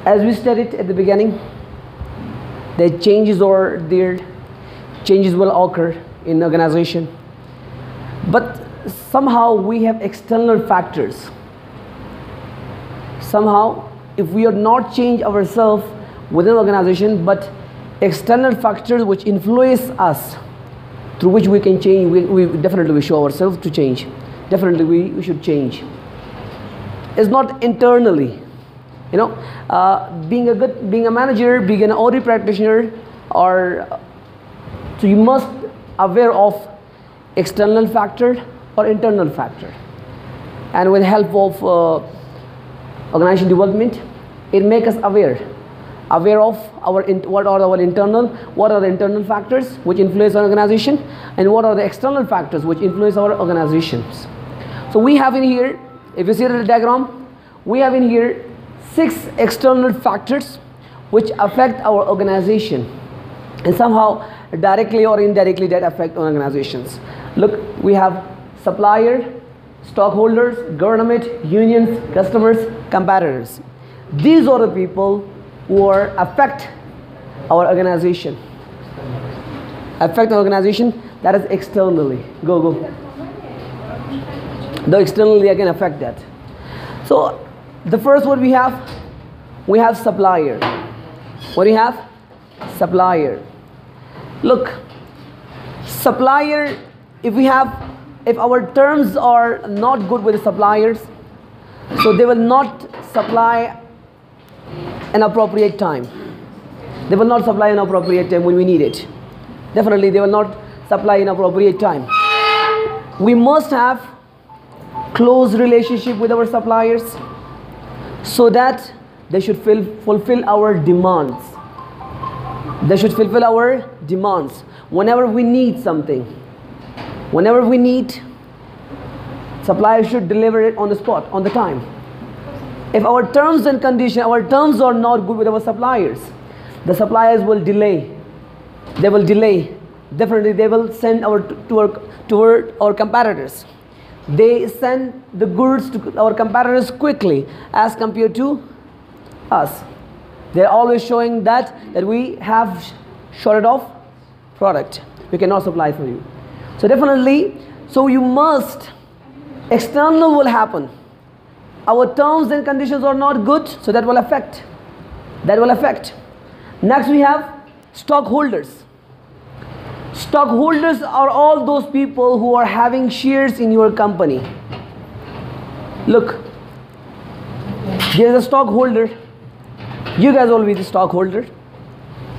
As we studied at the beginning, the changes will occur in the organization, but somehow we have external factors. Somehow, if we are not change ourselves within the organization, but external factors which influence us, through which we can change, we definitely show ourselves to change. Definitely we should change. It's not internally, you know, being a manager, being an audit practitioner, or so you must aware of external factor or internal factor, and with the help of organization development, it makes us aware of what are the internal factors which influence our organization, and what are the external factors which influence our organizations. So we have in here, if you see the diagram, we have in here 6 external factors which affect our organization, and somehow directly or indirectly that affect organizations. Look, we have supplier, stockholders, government, unions, customers, competitors. These are the people who affect our organization. Affect our organization, that is externally. Go. The externally again affect that. So the first one we have supplier. What do you have? Supplier. Look, supplier, if our terms are not good with the suppliers, so they will not supply an appropriate time. They will not supply an appropriate time when we need it. Definitely they will not supply in appropriate time. We must have close relationship with our suppliers so that they should fulfill our demands. They should fulfill our demands. Whenever we need something, suppliers should deliver it on the spot, on the time. If our terms and conditions, our terms are not good with our suppliers, the suppliers will delay. They will delay. Definitely they will send toward our competitors. They send the goods to our competitors quickly as compared to us. They're always showing that we have shorted off product. We cannot supply for you. So definitely, so you must, external will happen. Our terms and conditions are not good, so that will affect. Next we have stockholders. Stockholders are all those people who are having shares in your company. Look, there is a stockholder. You guys will be the stockholder.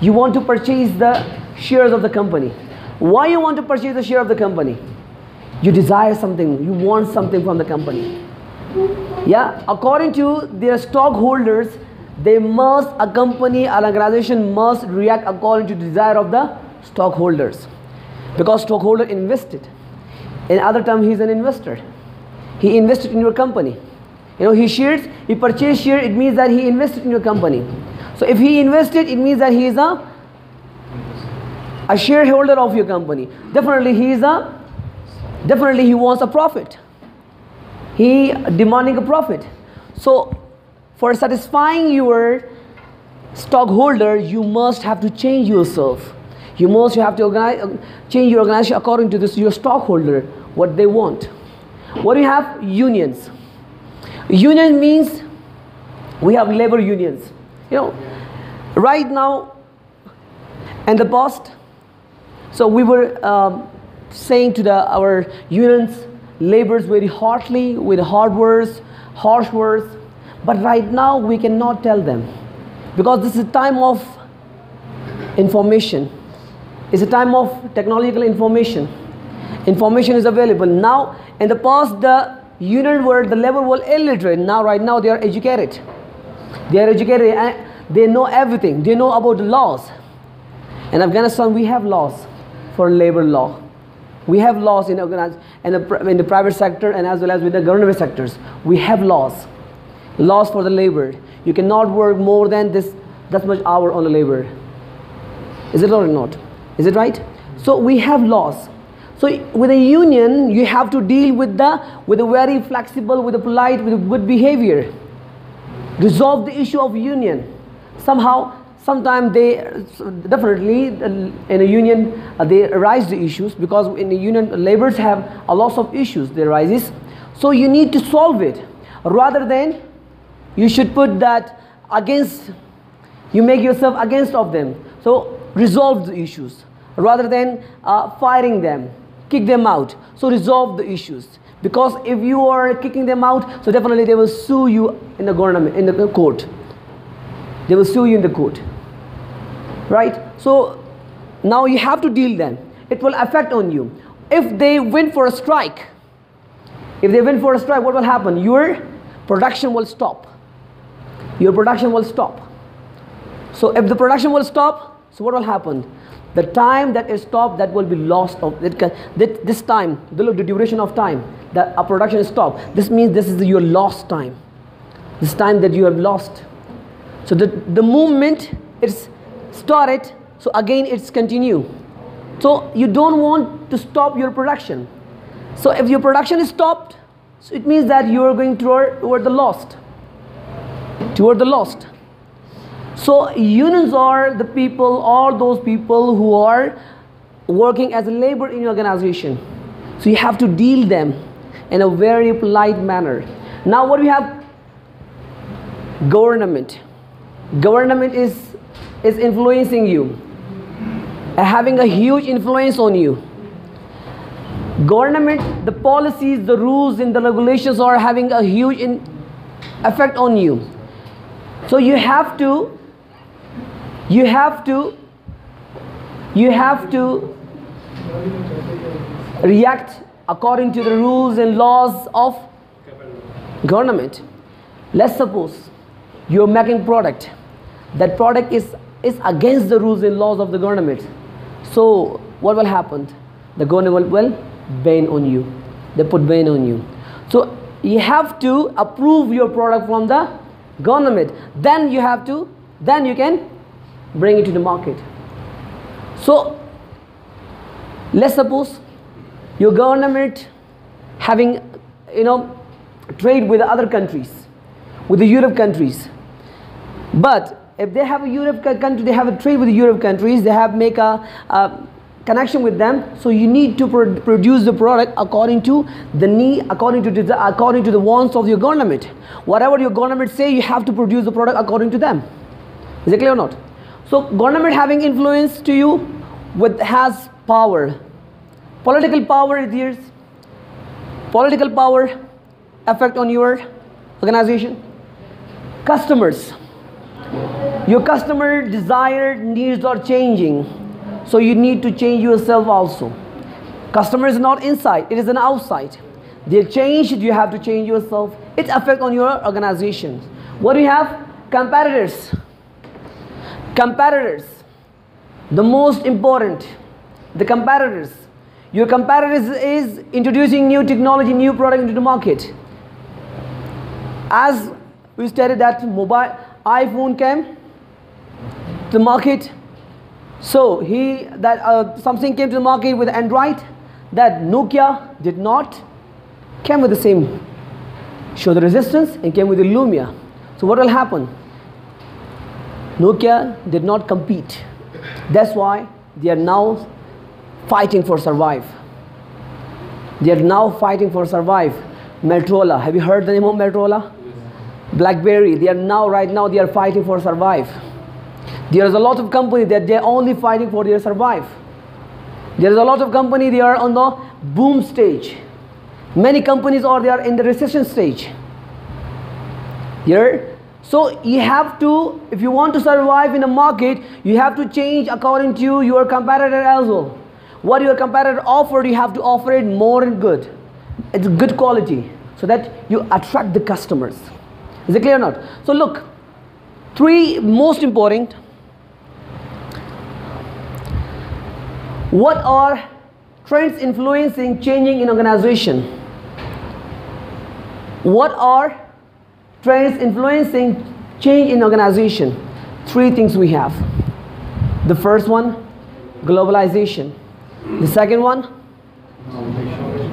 You want to purchase the shares of the company. Why you want to purchase the share of the company? You desire something. You want something from the company. Yeah, according to their stockholders, a company, an organization must react according to the desire of the stockholders, because stockholder invested. In other terms, he is an investor. He invested in your company. You know, he purchased share, it means that he invested in your company. So if he invested, it means that he is a shareholder of your company. Definitely he wants a profit. He demanding a profit. So for satisfying your stockholder, you must have to change yourself. You must have to change your organization according to your stockholder, what they want. What do you have? Unions. Union means we have labor unions. You know, right now and the past, so we were saying to our unions, labors very harshly with hard words, harsh words, but right now we cannot tell them, because this is a time of information. It's a time of technological information. Information is available now. In the past, the union were, the labor were illiterate. Now, right now, they are educated. They are educated and they know everything. They know about the laws. In Afghanistan, we have laws for labor law. We have laws in the private sector and as well as with the government sectors. We have laws for the labor. You cannot work more than that much hour on the labor. Is it or not? Is it right? So we have laws. So with a union, you have to deal with a very flexible, with a polite, with a good behavior. Resolve the issue of union. Somehow, sometimes they definitely in a union they arise the issues, because in the union laborers have a lot of issues they arises. So you need to solve it, rather than you should put that against, you make yourself against of them. So resolve the issues rather than firing them, kick them out. So resolve the issues, because if you are kicking them out, so definitely they will sue you in the government, in the court. They will sue you in the court, right? So now you have to deal them. It will affect on you. If they win for a strike, what will happen? Your production will stop. Your production will stop. So if the production will stop, so what will happen? The time that is stopped, that will be lost of this time, the duration of time that a production is stopped. This means this is your lost time. This time that you have lost. So the movement is started, so again it's continue. So you don't want to stop your production. So if your production is stopped, so it means that you are going toward the lost. Toward the lost. So unions are the people, all those people who are working as a labor in your organization. So you have to deal them in a very polite manner. Now what we have? Government. Government is influencing you, having a huge influence on you. Government, the policies, the rules and the regulations are having a huge effect on you. So you have to react according to the rules and laws of government. Let's suppose you're making product. That product is against the rules and laws of the government. So what will happen? The government will ban on you. They put ban on you. So you have to approve your product from the government. Then you can bring it to the market. So let's suppose your government having trade with other countries, with the Europe countries. But if they have a Europe country, they have a trade with the Europe countries, they have make a connection with them. So you need to produce the product according to the need, according to the wants of your government. Whatever your government say, you have to produce the product according to them. Is it clear or not? So government having influence to you has power. Political power is yours. Political power effect on your organization. Customers. Your customer desired needs are changing, so you need to change yourself also. Customer is not inside, it is an outside. They changed, you have to change yourself. It affects on your organization. What do you have? Competitors. Competitors. The most important. The competitors. Your competitors is introducing new technology, new product into the market. As we stated that mobile iPhone came to the market, so something came to the market with Android that Nokia did not, came with the same, show the resistance and came with the Lumia. So what will happen? Nokia did not compete. That's why they are now fighting for survive. They are now fighting for survive. Motorola, have you heard the name of Motorola? BlackBerry, right now they are fighting for survive. There is a lot of companies that they are only fighting for their survive. There is a lot of companies they are on the boom stage. Many companies they are in the recession stage. Here, so you have to, if you want to survive in the market, you have to change according to your competitor as well. What your competitor offered, you have to offer it more and good. It's good quality, so that you attract the customers. Is it clear or not? So look, three most important. What are trends influencing changing in organization? What are trends influencing change in organization? Three things we have. The first one, globalization. The second one,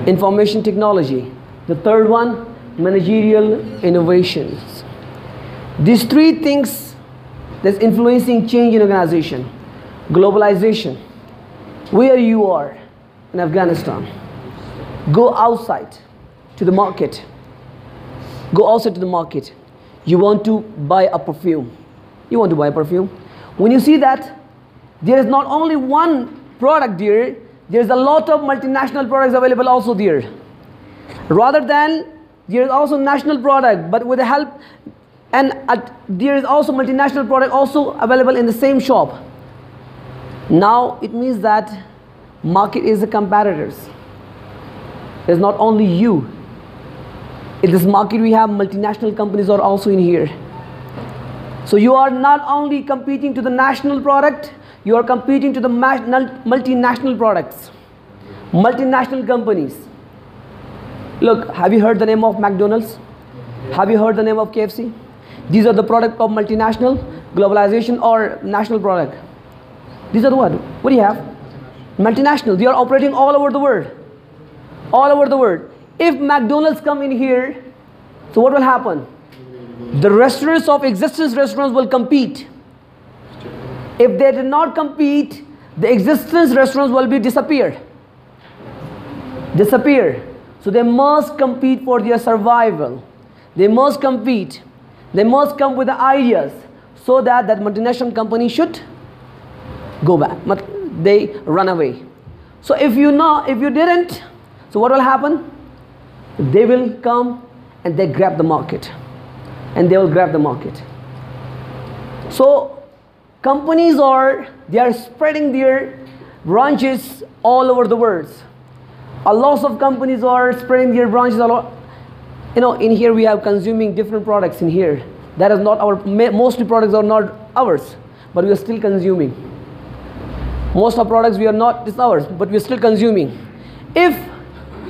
information technology. The third one, managerial innovations. These three things that's influencing change in organization. Globalization. Where you are in Afghanistan, go outside to the market. Go outside to the market. You want to buy a perfume. You want to buy a perfume. When you see that there is not only one product there, there is a lot of multinational products available also there. Rather than there is also national product, but with the help, and there is also multinational product also available in the same shop. Now it means that market is the competitors. It's not only you. In this market we have multinational companies are also in here. So you are not only competing to the national product, you are competing to the multinational products, multinational companies. Look, have you heard the name of McDonald's? Have you heard the name of KFC? These are the product of multinational, globalization, or national product. These are the what? What do you have? Multinational. They are operating all over the world. All over the world. If McDonald's come in here, so what will happen? The restaurants of existing restaurants will compete. If they did not compete, the existing restaurants will be disappear. So they must compete for their survival. They must compete. They must come with the ideas so that that multinational company should go back. But they run away. So if you didn't, so what will happen? They will come and they grab the market. And they will grab the market. So companies they are spreading their branches all over the world. A lot of companies are spreading their branches all over. You know, in here we have consuming different products in here. That is not our, mostly products are not ours, but we are still consuming. Most of products we are not, it's ours, but we are still consuming. If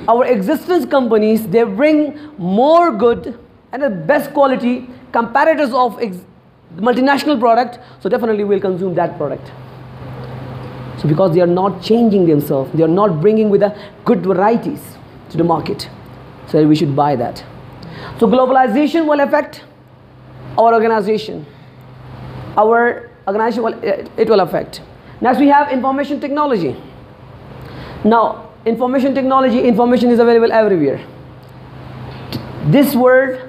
our existing companies, they bring more good and the best quality competitors of multinational product, so definitely we'll consume that product. So because they are not changing themselves, they are not bringing with the good varieties to the market, so we should buy that. So globalization will affect our organization. Our organization it will affect. Next we have information technology. Now information technology, information is available everywhere. This world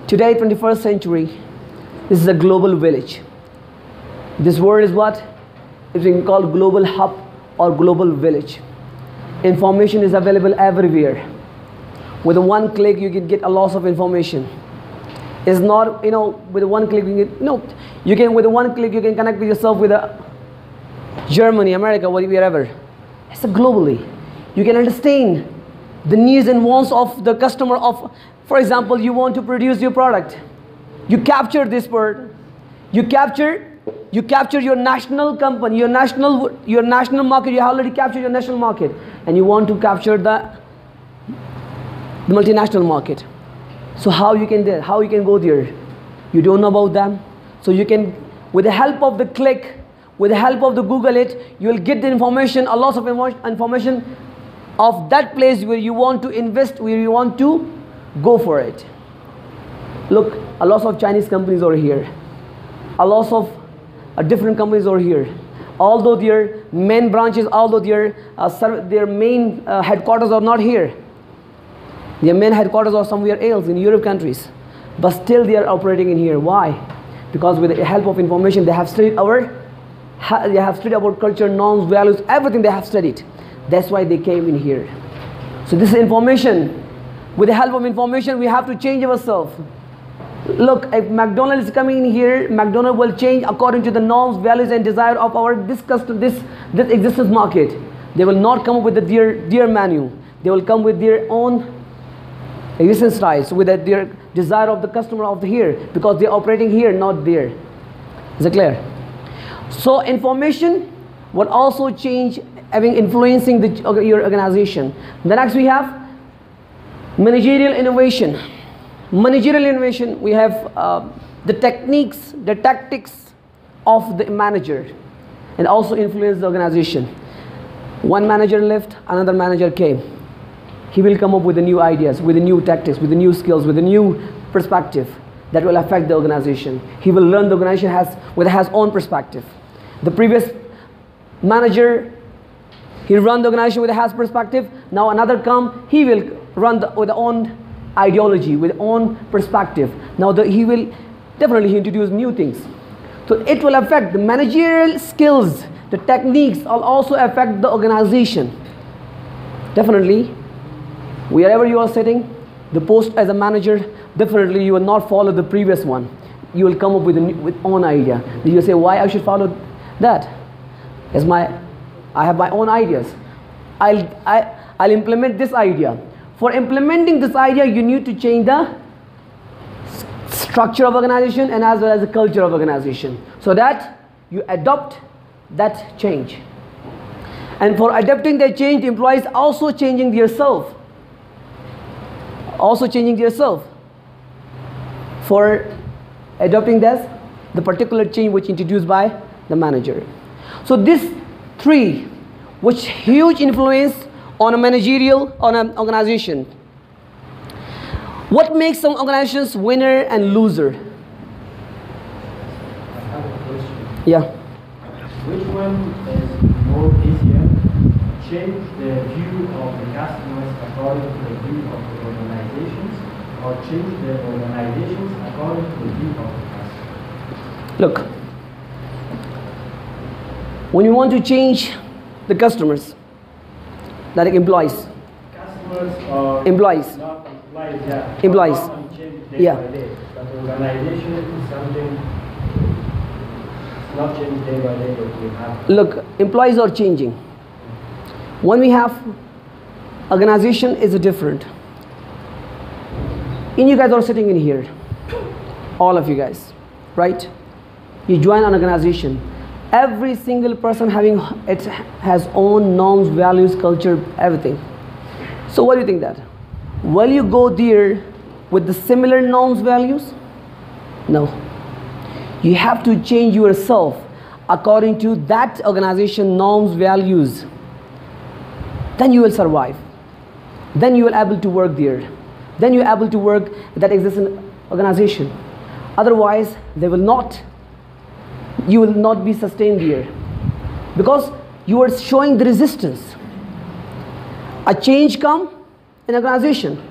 today, 21st century, this is a global village. This world is what? It's being called global hub or global village. Information is available everywhere. With one click you can get a lot of information. It's not, you know, with one click you can, no, you can, with one click you can connect with yourself with Germany, America, wherever. It's a globally. You can understand the needs and wants of the customer of, for example, you want to produce your product. You capture this word. You capture your national company, your national market. You already captured your national market, and you want to capture the multinational market. So how you can go there? You don't know about them. So you can, with the help of the click, with the help of the Google it, you will get the information, a lot of information of that place where you want to invest, where you want to go for it. Look, a lot of Chinese companies are here. A lot of different companies are here. Although their main branches, although their main headquarters are not here. Their main headquarters are somewhere else in Europe countries. But still they are operating in here. Why? Because with the help of information, they have studied our culture, norms, values, everything they have studied. That's why they came in here. So this is information. With the help of information, we have to change ourselves. Look, if McDonald's is coming in here, McDonald's will change according to the norms, values, and desire of our this existence market. They will not come up with their menu. They will come with their own existence styles, with their desire of the customer of here, because they are operating here, not there. Is it clear? So information will also change, influencing your organization. The next we have managerial innovation. Managerial innovation, we have the techniques, the tactics of the manager, and also influence the organization. One manager left, another manager came. He will come up with the new ideas, with the new tactics, with the new skills, with the new perspective. that will affect the organization. He will learn the organization has own perspective. The previous manager, he run the organization with a has perspective. Now another come, he will run with the own ideology, with own perspective. Now he will definitely introduce new things. So it will affect the managerial skills, the techniques will also affect the organization. Definitely, wherever you are sitting, the post as a manager, definitely you will not follow the previous one. You will come up with own idea. You will say, why I should follow that? I have my own ideas. I'll implement this idea. For implementing this idea, you need to change the structure of organization and as well as the culture of organization, so that you adopt that change. And for adapting that change, the employees also changing themselves. For adopting this, the particular change which introduced by the manager. So these three, which huge influence on a managerial, on an organization. What makes some organizations winner and loser? I have a question. Yeah. Which one is more easier? Change the view of the customers according to the view of the organizations, or change the organizations according to the view of the customers? Look, when you want to change the customers, like employees. Customers or employees. Not employees, yeah. Employees. Change day Yeah. by day. But the organization is something not changed day by day that we have. Look, employees are changing. When we have organization is different. And you guys are sitting in here, all of you guys, right? You join an organization. Every single person has own norms, values, culture, everything. So what do you think that? Will you go there with the similar norms, values? No. You have to change yourself according to that organization norms, values. Then you will survive. Then you will be able to work there. Then you are able to work that existing organization. Otherwise, you will not be sustained here, because you are showing the resistance. A change come in organization.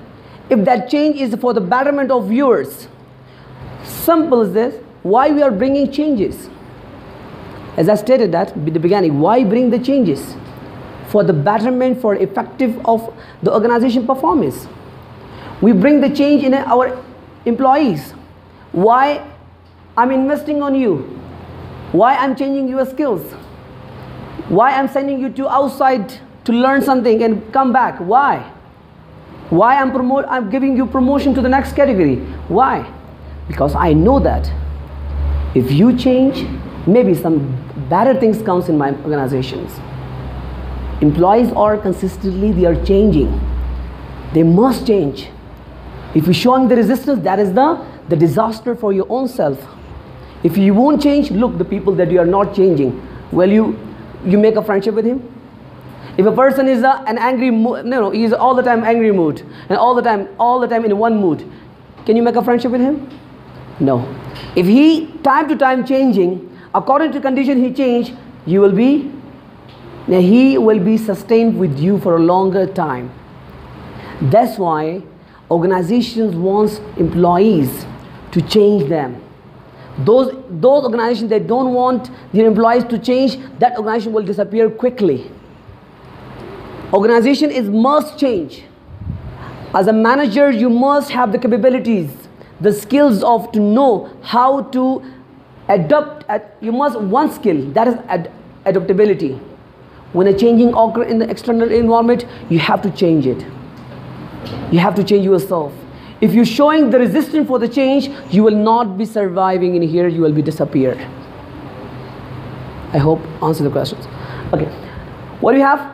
If that change is for the betterment of viewers, simple as this, why we are bringing changes? As I stated that at the beginning, why bring the changes? For the betterment, for effective of the organization performance. We bring the change in our employees. Why I'm investing on you? Why I'm changing your skills? Why I'm sending you to outside to learn something and come back? Why? Why I'm giving you promotion to the next category? Why? Because I know that if you change, maybe some better things comes in my organizations. Employees are consistently, they are changing. They must change. If you're showing the resistance, that is the disaster for your own self. If you won't change, look, the people that you are not changing, will you make a friendship with him? If a person is an angry mood, he's all the time angry mood, and all the time in one mood, can you make a friendship with him? No. If he time to time changing, according to condition he change, he will be sustained with you for a longer time. That's why organizations want employees to change them. Those organizations that don't want their employees to change, that organization will disappear quickly. Organization must change. As a manager, you must have the capabilities, the skills to know how to adapt. You must one skill, that is adaptability. When a changing occurs in the external environment, you have to change it. You have to change yourself. If you're showing the resistance for the change, you will not be surviving in here, you will be disappeared. I hope answer the questions. Okay, what do you have?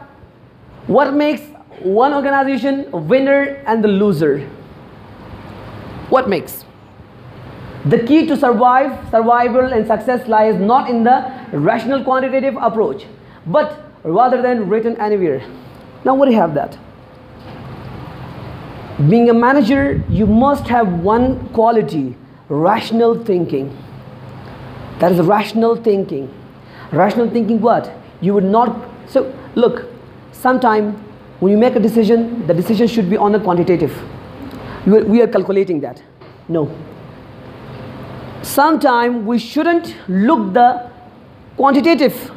What makes one organization a winner and the loser? What makes? The key to survival and success lies not in the rational quantitative approach, but rather than written anywhere. Now what do you have that? Being a manager, you must have one quality, rational thinking. That is rational thinking. Rational thinking what? You would not, so look, sometime when you make a decision, the decision should be on a quantitative. We are calculating that. No. Sometime we shouldn't look the quantitative.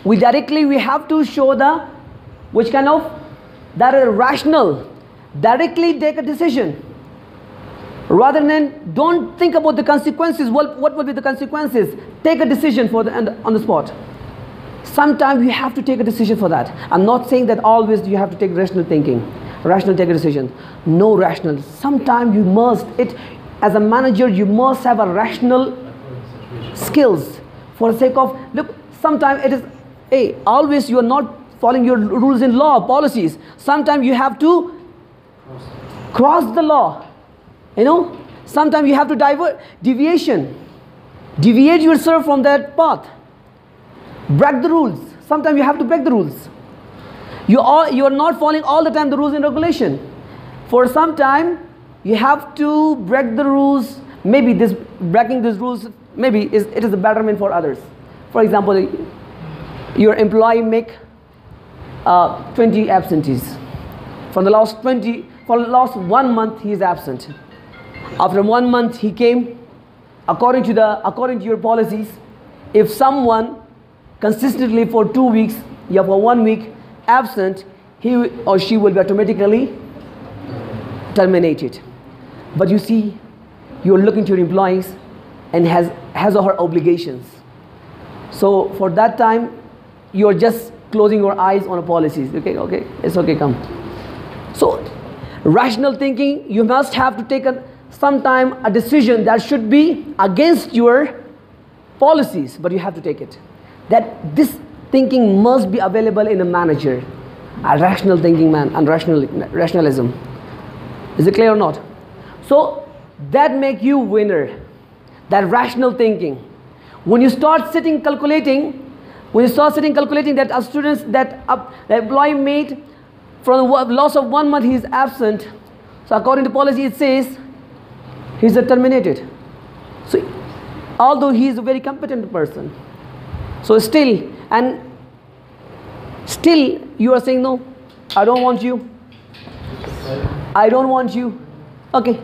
We have to show the, which kind of, that is rational. Directly take a decision. Rather than, don't think about the consequences. What will be the consequences? Take a decision for on the spot. Sometimes you have to take a decision for that. I'm not saying that always you have to take rational thinking. Rational take a decision. No rational. Sometimes you must, as a manager, you must have a rational skills. For the sake of, look, sometimes it is, hey, always you are not following your rules in law, policies. Sometimes you have to cross the law. You know, sometimes you have to deviate yourself from that path. Break the rules. Sometimes you have to break the rules. You are not following all the time the rules and regulation. For some time, you have to break the rules. Maybe breaking these rules, maybe it is a betterment for others. For example, your employee make 20 absentees. For the last 1 month, he is absent. After 1 month, he came. According to your policies, if someone consistently for 2 weeks, for 1 week absent, he or she will be automatically terminated. But you see, you're looking to your employees and has or her obligations. So for that time, you're just closing your eyes on policies. Okay, it's okay, come. So rational thinking, you must have to take sometime a decision that should be against your policies, but you have to take it. That this thinking must be available in a manager, a rational thinking man, and rationalism. Is it clear or not? So that make you winner, that rational thinking. When you start sitting calculating, that a students, that the employee made from the loss of 1 month, he is absent. So according to policy, it says he is terminated. So although he is a very competent person, so still you are saying, no, I don't want you. I don't want you. Okay.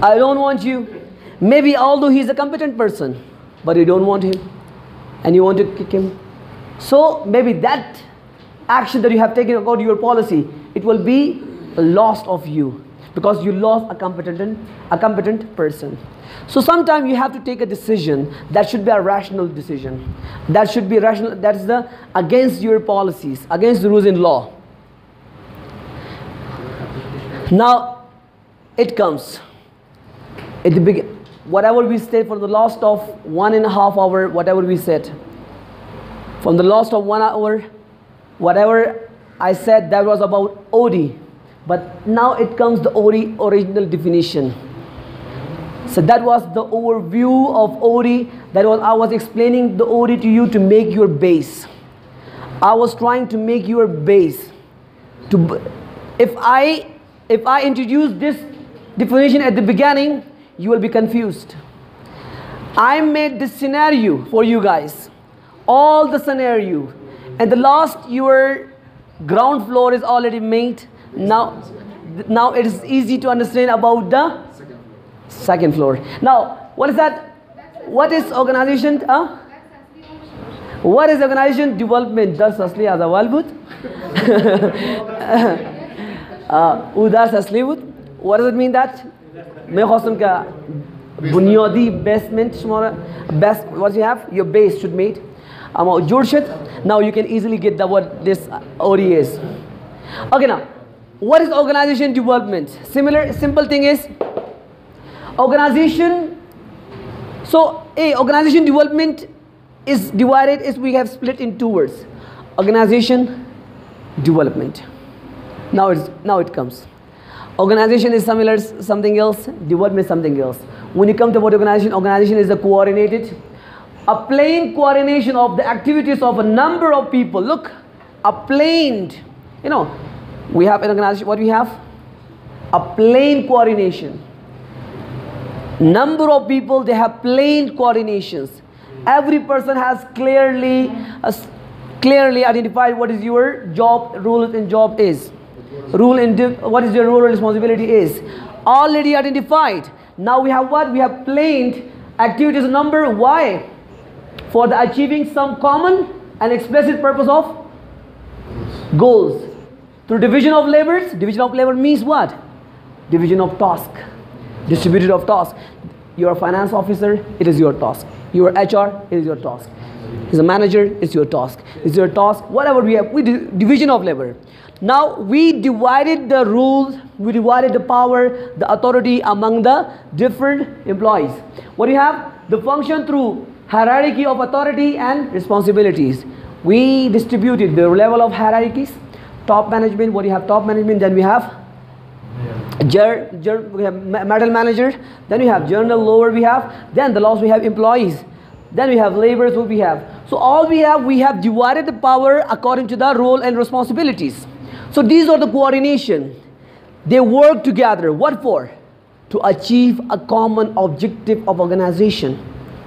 I don't want you. Maybe although he is a competent person, but you don't want him and you want to kick him. So maybe that action that you have taken according to your policy, it will be a loss of you, because you lost a competent person. So sometimes you have to take a decision that should be a rational decision. That should be rational. That is against your policies, against the rules in law. Now it comes at the beginning. Whatever we said for the last of 1.5 hours, whatever we said, from the last of 1 hour, whatever I said, that was about OD. But now it comes the OD original definition. So that was the overview of OD. I was explaining the OD to you to make your base. I was trying to make your base. If I introduce this definition at the beginning, you will be confused. I made this scenario for you guys, all the scenario, and the last your ground floor is already made. Now it is easy to understand about the second floor. Now, what is that? What is organization? What is organization development? Das asli az awal bud. Udas asli bud. What does it mean that? मैं ख़ासम का बुनियादी basement best what you have, your base should meet. Now you can easily get what this OD is. Okay, now what is organization development? Simple thing is organization. So organization development is divided, we have split in 2 words. Organization development. Now it comes. Organization is something else, development something else. When you come to organization is a planned coordination of the activities of a number of people. Look, a planned, We have an organization, what we have? A plain coordination. Number of people, they have plain coordinations. Every person has clearly identified what is your job, role and job is. What is your role or responsibility is. Already identified. Now we have what? We have plain activities number. Why? For the achieving some common and explicit purpose of goals. Through division of labors. Division of labor means what? Division of task. Distributed of task. You are a finance officer, it is your task. You are HR, it is your task. As a manager, it's your task. It's your task, whatever we have, we do division of labor. Now we divided the rules, we divided the power, the authority among the different employees. What do you have? The function through hierarchy of authority and responsibilities. We distributed the level of hierarchies. Top management, what do you have? Top management, then we have we have middle manager, then we have journal lower we have, then the last we have employees, then we have laborers what we have. So all we have divided the power according to the role and responsibilities. So these are the coordination. They work together. What for? To achieve a common objective of organization.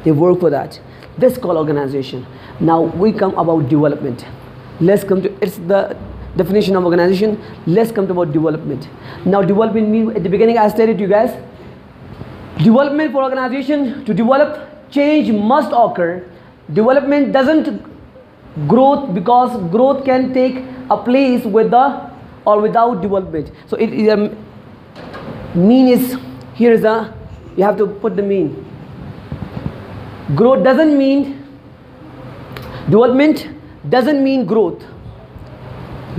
They work for that. This is called organization. Now we come about development. Let's come to, it's the definition of organization. Let's come to about development. Now development means, at the beginning I stated to you guys, development for organization to develop, change must occur. Development doesn't growth, because growth can take a place with the or without development. So it is mean is, here is a, you have to put the mean. Growth doesn't mean, development doesn't mean growth.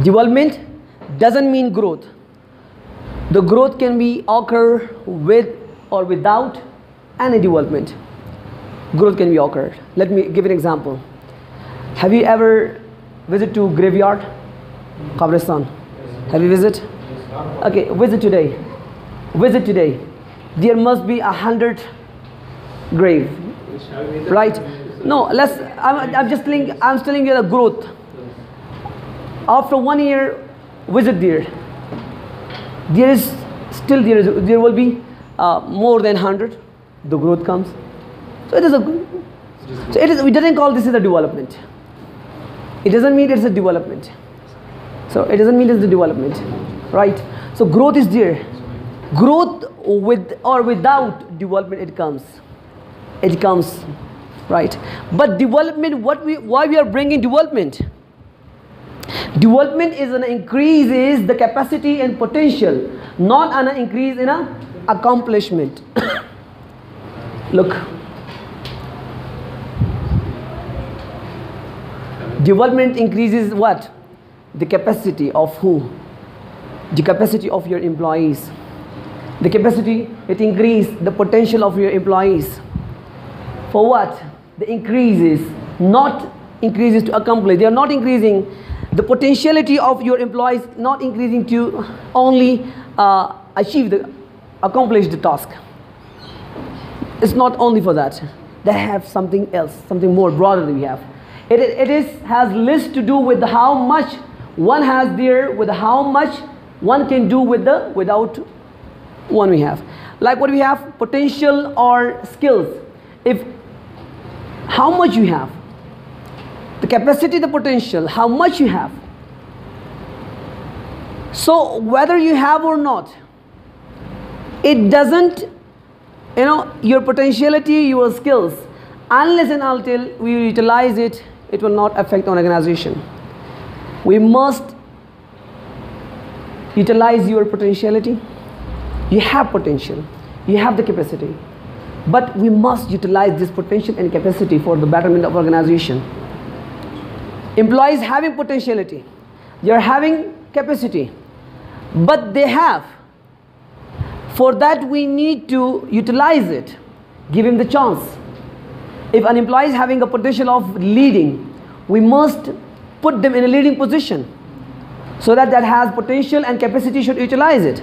Development doesn't mean growth. The growth can be occur with or without any development. Growth can be occurred. Let me give an example. Have you ever visited to graveyard? Kabristan. Have you visited? Okay, visit today. Visit today. There must be 100 grave. Right? No, I'm just telling you the growth. After 1 year, visit there. There will be more than 100. The growth comes. So it is a. We didn't call this as a development. It doesn't mean it's a development. So it doesn't mean it's a development, right? So growth is there. Growth with or without development, it comes. It comes, right? But development, why we are bringing development? Development is an increases the capacity and potential, not an increase in a accomplishment. Look, development increases what? The capacity of who? The capacity of your employees. The capacity, it increases the potential of your employees. For what? The increases, not increases to accomplish. They are not increasing the potentiality of your employees, not increasing to only accomplish the task. It's not only for that. They have something else, something more broader than we have. It has less to do with how much one has there, with how much one can do with without one we have. Like what we have, potential or skills. If how much you have, the capacity, the potential, how much you have. So whether you have or not, it doesn't, your potentiality, your skills, unless and until we utilize it, it will not affect an organization. We must utilize your potentiality. You have potential, you have the capacity, but we must utilize this potential and capacity for the betterment of organization. Employees having potentiality, they are having capacity, but they have. For that we need to utilize it, give him the chance. If an employee is having a potential of leading, we must put them in a leading position, so that has potential and capacity should utilize it.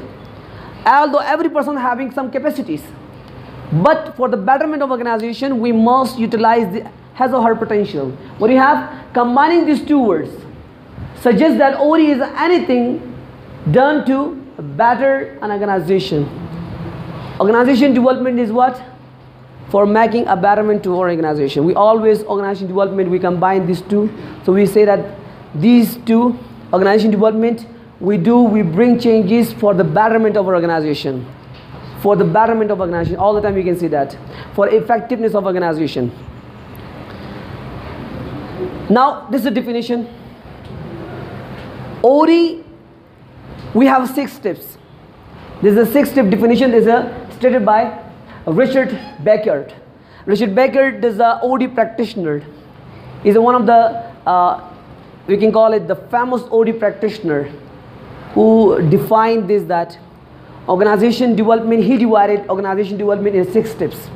Although every person having some capacities, but for the betterment of organization, we must utilize his or her potential. What do you have? Combining these two words suggests that OD is anything done to better an organization. Organization development is what? For making a betterment to our organization. We always, organization development, we combine these two. So we say that these two, organization development, we bring changes for the betterment of our organization. For the betterment of organization, all the time you can see that. For effectiveness of organization. Now, this is a definition. OD, we have 6 steps. This is a 6-step definition. This is stated by Richard Beckert. Richard Beckert is a OD practitioner. He's one of the, we can call it the famous OD practitioner who defined this, that organization development, he divided organization development in 6 steps.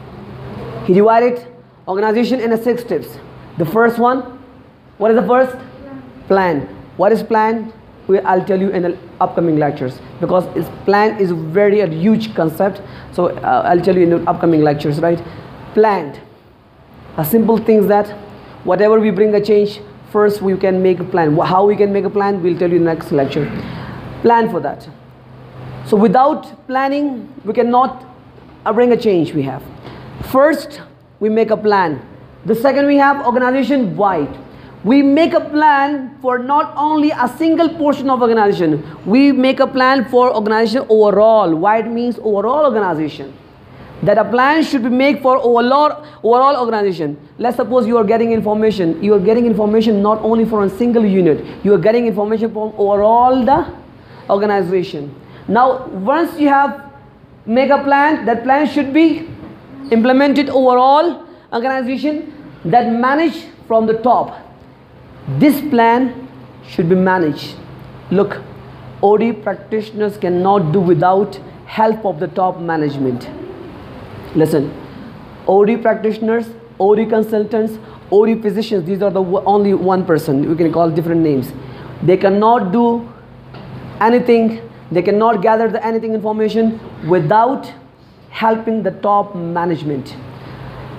He divided organization in 6 steps. The first one, what is the first? Plan. What is plan? I'll tell you in the upcoming lectures, because plan is a huge concept. So I'll tell you in the upcoming lectures, right? Planned. A simple thing is that whatever we bring a change, first we can make a plan. How we can make a plan, we'll tell you in the next lecture. Plan for that. So without planning, we cannot bring a change we have. First, we make a plan. The second, we have organization wide. We make a plan for not only a single portion of organization. We make a plan for organization overall. Wide means overall organization. That a plan should be made for overall organization. Let's suppose you are getting information. You are getting information not only for a single unit. You are getting information from overall the organization. Now, once you have make a plan, that plan should be implemented overall organization, that manage from the top. This plan should be managed. Look, OD practitioners cannot do without help of the top management. Listen, OD practitioners, OD consultants, OD physicians, these are the only one person. We can call different names. They cannot do anything. They cannot gather anything information without helping the top management.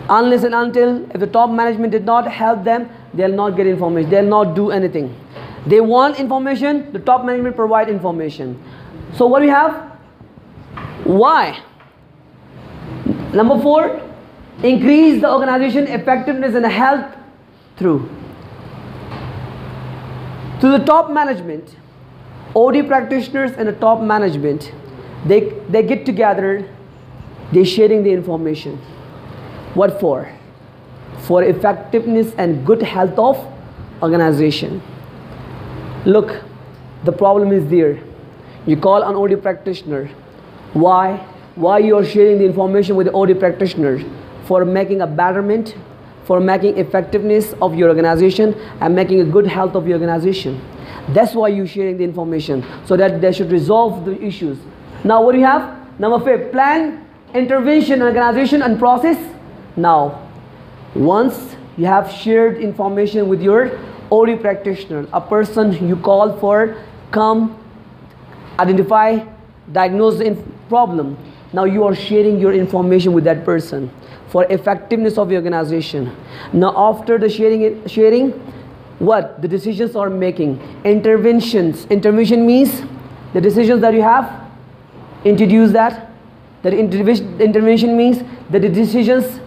Unless and until if the top management did not help them, they'll not get information. They'll not do anything. They want information, the top management provide information. So what do we have? Why? Number 4, increase the organization effectiveness and health through. To the top management, OD practitioners and the top management, they get together, they sharing the information. What for? For effectiveness and good health of organization. Look, the problem is there. You call an OD practitioner. Why? Why you are sharing the information with the OD practitioner? For making a betterment, for making effectiveness of your organization and making a good health of your organization. That's why you're sharing the information, so that they should resolve the issues. Now what do you have? Number 5, plan, intervention, organization and process. Now, once you have shared information with your OD practitioner, a person you call for, come, identify, diagnose the problem. Now you are sharing your information with that person for effectiveness of your organization. Now after the sharing, what? The decisions are making. Interventions. Intervention means the decisions that you have, introduce that. That intervention means that the decisions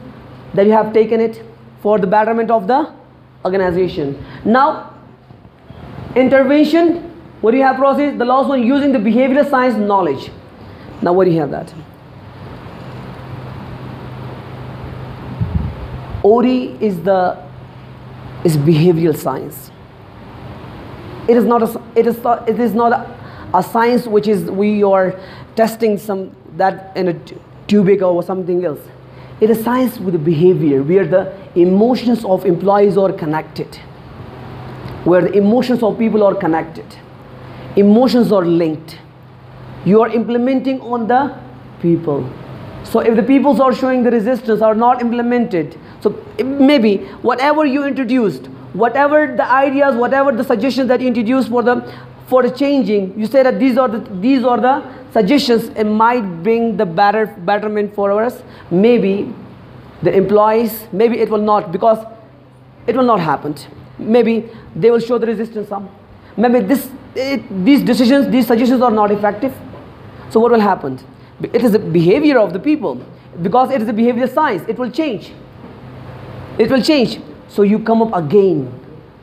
that you have taken it for the betterment of the organization. Now, intervention, what do you have process? The last one, using the behavioral science knowledge. Now what do you have that? OD is behavioral science. It is not a science which is we are testing some that in a tubic or something else. It is science with the behavior, where the emotions of employees are connected, where the emotions of people are connected, emotions are linked. You are implementing on the people. So if the peoples are showing the resistance, are not implemented, so maybe whatever you introduced, whatever the ideas, whatever the suggestions that you introduced for the changing, you say that these are the suggestions, it might bring the betterment for us. Maybe the employees, maybe it will not, because it will not happen. Maybe they will show the resistance some. Maybe this these suggestions are not effective. So what will happen? It is the behavior of the people. Because it is a behavioral science, it will change. It will change. So you come up again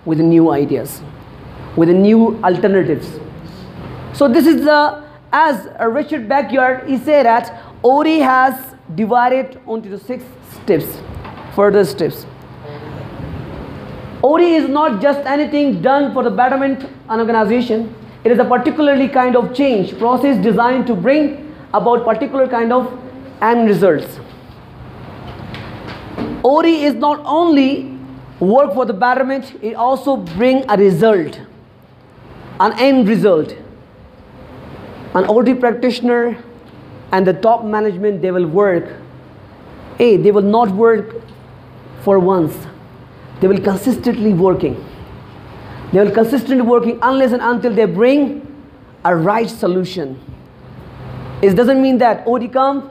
with new ideas, with new alternatives. So this is as Richard Backyard, he said that ORI has divided onto the 6 steps, further steps. ORI is not just anything done for the betterment an organization. It is a particularly kind of change process designed to bring about particular kind of end results. ORI is not only work for the betterment, it also bring a result, an end result. An ORI practitioner and the top management, they will work. They will not work for once. They will consistently working. They will consistently working unless and until they bring a right solution. It doesn't mean that ORI comes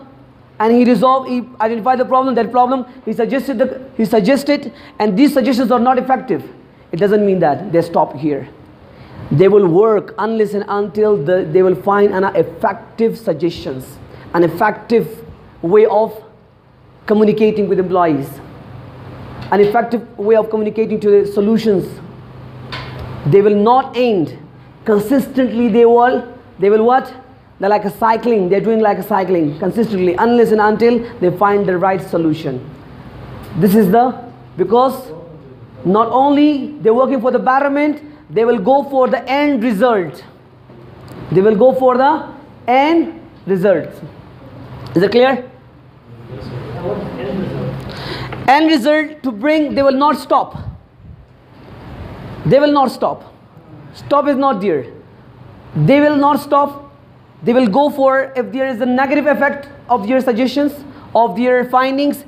and he identified the problem, he suggested, and these suggestions are not effective. It doesn't mean that they stop here. They will work unless and until they will find an effective suggestions, an effective way of communicating with employees, an effective way of communicating to the solutions. They will not end consistently. They will what? They're like a cycling. They're doing like a cycling consistently unless and until they find the right solution. This is because not only they're working for the betterment, they will go for the end result. They will go for the end result. Is it clear? End result to bring, they will not stop. They will not stop. Stop is not there. They will not stop. They will go for, if there is a negative effect of their suggestions, of their findings,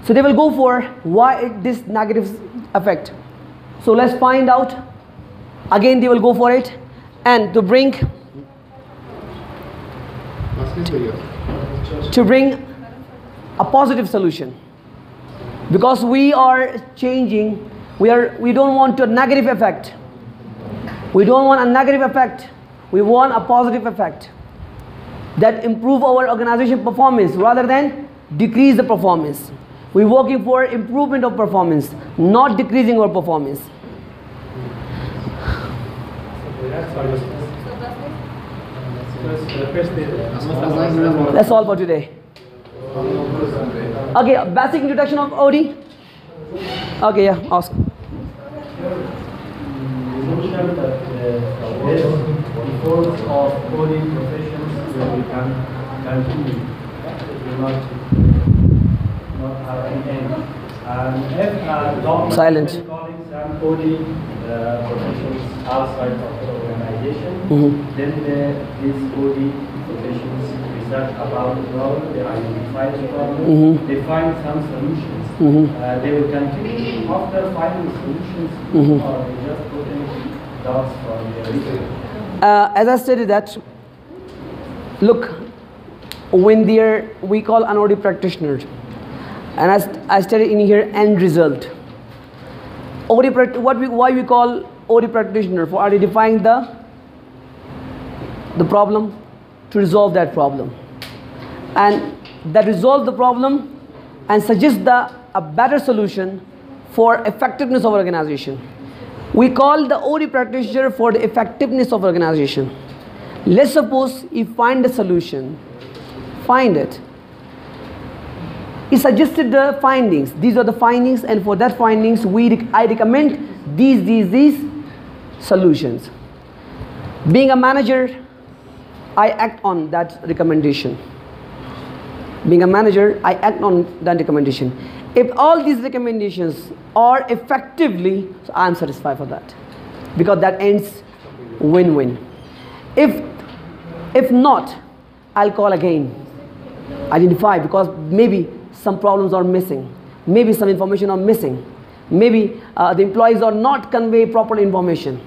so they will go for why this negative effect. So let's find out. Again they will go for it, and to bring a positive solution. Because we are changing, we don't want a negative effect. We don't want a negative effect. We want a positive effect that improve our organization performance rather than decrease the performance. We're working for improvement of performance, not decreasing our performance. That's all for today. Okay, basic introduction of OD. Okay, yeah, ask. Efforts of coding professions will become continue. Will not have any end. And if government Silent. is calling some coding professions outside of the organization, then these coding professions research about the problem, they identify the problem, they find some solutions. They will continue after finding solutions, or they just putting doubts from their research. As I stated that, look, when we call an OD practitioner, and I stated in here end result. Why we call OD practitioner? For identifying the problem, to resolve that problem, and that resolve the problem and suggest a better solution for effectiveness of organization. We call the OD practitioner for the effectiveness of organization. Let's suppose you find a solution, find it. He suggested the findings. These are the findings, and for that findings, I recommend these solutions. Being a manager, I act on that recommendation. Being a manager, I act on that recommendation. If all these recommendations are effectively, so I am satisfied for that, because that ends win-win. If not, I'll call again, identify, because maybe some problems are missing, maybe some information are missing, maybe the employees are not convey proper information.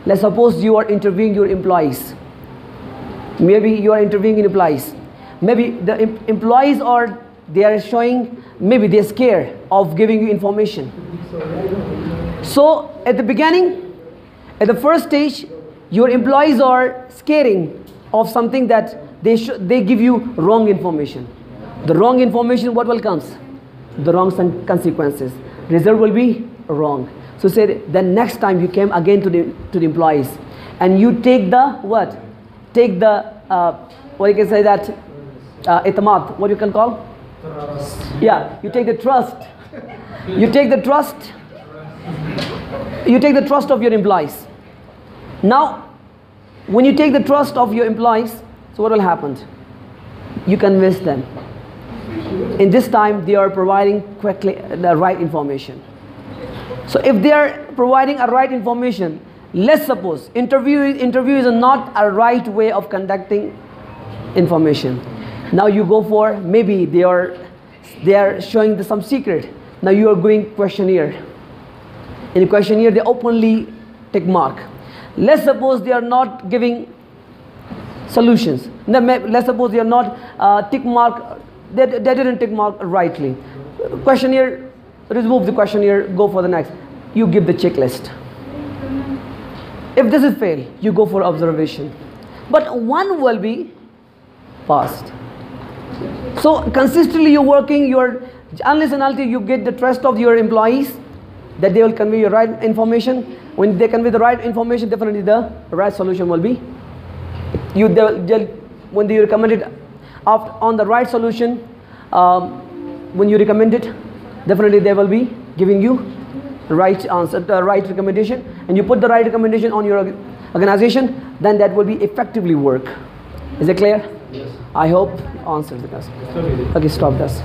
Let's suppose you are interviewing your employees. Maybe you are interviewing employees. Maybe the employees they are showing, maybe they're scared of giving you information. So at the beginning, at the first stage, your employees are scaring of something that they give you wrong information. The wrong information, what will comes? The wrong consequences. Result will be wrong. So say the next time you came again to the employees, and you take the what? Take the what you can say that itamat. What you can call? Yeah, you take the trust. You take the trust. You take the trust of your employees. Now, when you take the trust of your employees, so what will happen? You convince them. In this time, they are providing quickly the right information. So if they are providing a right information, let's suppose interview is not a right way of conducting information. Now you go for, maybe they are showing some secret. Now you are going questionnaire. In the questionnaire, they openly tick mark. Let's suppose they are not giving solutions. Let's suppose they are not tick mark. They didn't tick mark rightly. Questionnaire, remove the questionnaire, go for the next. You give the checklist. If this is fail, you go for observation. But one will be passed. So consistently you're working, unless and until you get the trust of your employees that they will convey your right information. When they convey the right information, definitely the right solution will be. When you recommend it on the right solution, when you recommend it, definitely they will be giving you the right answer, the right recommendation, and you put the right recommendation on your organization, then that will be effectively work. Is it clear? Yes. I hope answered the question. Okay, stop this.